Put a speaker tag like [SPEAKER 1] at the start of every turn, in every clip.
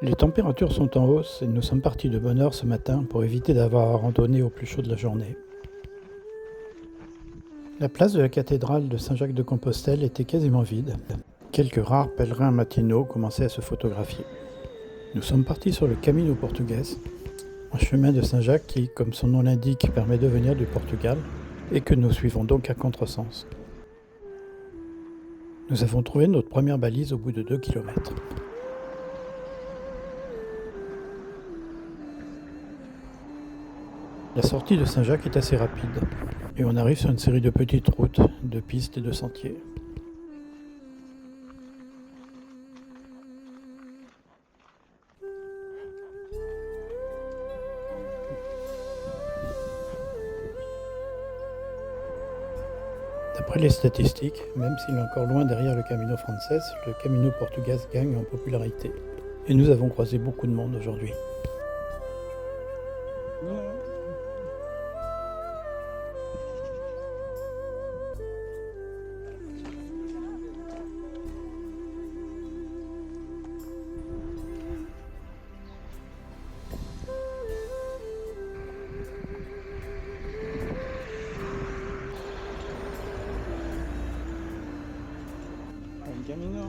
[SPEAKER 1] Les températures sont en hausse et nous sommes partis de bonne heure ce matin pour éviter d'avoir à randonner au plus chaud de la journée. La place de la cathédrale de Saint-Jacques-de-Compostelle était quasiment vide. Quelques rares pèlerins matinaux commençaient à se photographier. Nous sommes partis sur le Camino Português, un chemin de Saint-Jacques qui, comme son nom l'indique, permet de venir du Portugal et que nous suivons donc à contresens. Nous avons trouvé notre première balise au bout de 2 km. La sortie de Saint-Jacques est assez rapide et on arrive sur une série de petites routes, de pistes et de sentiers. D'après les statistiques, même s'il est encore loin derrière le Camino Frances, le Camino Português gagne en popularité. Et nous avons croisé beaucoup de monde aujourd'hui. Buen camino.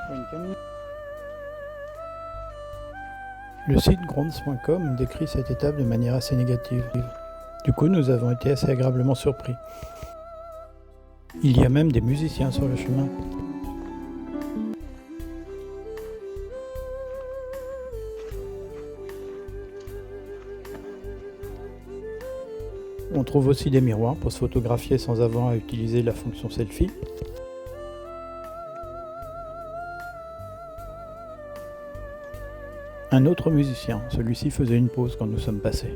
[SPEAKER 1] Buen camino. Le site Gronds.com décrit cette étape de manière assez négative. Du coup, nous avons été assez agréablement surpris. Il y a même des musiciens sur le chemin. On trouve aussi des miroirs pour se photographier sans avoir à utiliser la fonction selfie. Un autre musicien, celui-ci faisait une pause quand nous sommes passés.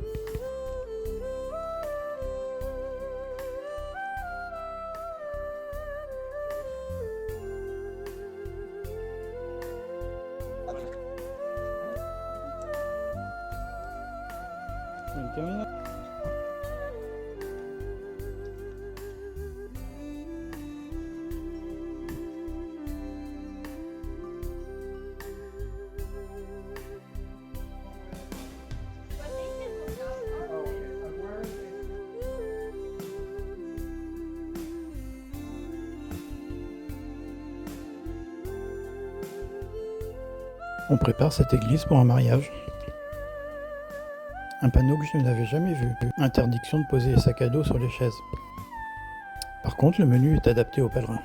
[SPEAKER 1] On prépare cette église pour un mariage. Un panneau que je n'avais jamais vu. Interdiction de poser les sacs à dos sur les chaises. Par contre, le menu est adapté aux pèlerins.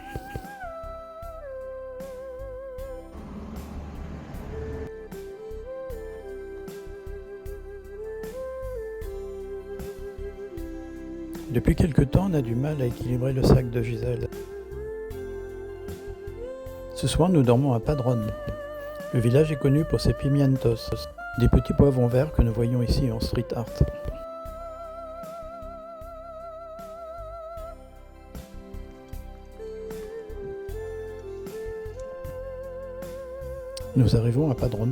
[SPEAKER 1] Depuis quelque temps, on a du mal à équilibrer le sac de Gisèle. Ce soir, nous dormons à Padrón. Le village est connu pour ses pimientos, des petits poivrons verts que nous voyons ici en street art. Nous arrivons à Padrón.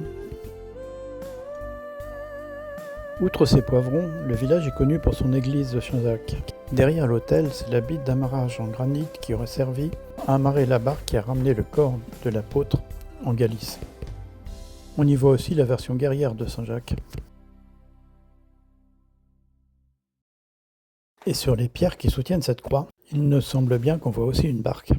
[SPEAKER 1] Outre ces poivrons, le village est connu pour son église de Saint-Jacques. Derrière l'autel, c'est la bite d'amarrage en granit qui aurait servi à amarrer la barque qui a ramené le corps de l'apôtre en Galice. On y voit aussi la version guerrière de Saint-Jacques. Et sur les pierres qui soutiennent cette croix, il me semble bien qu'on voit aussi une barque.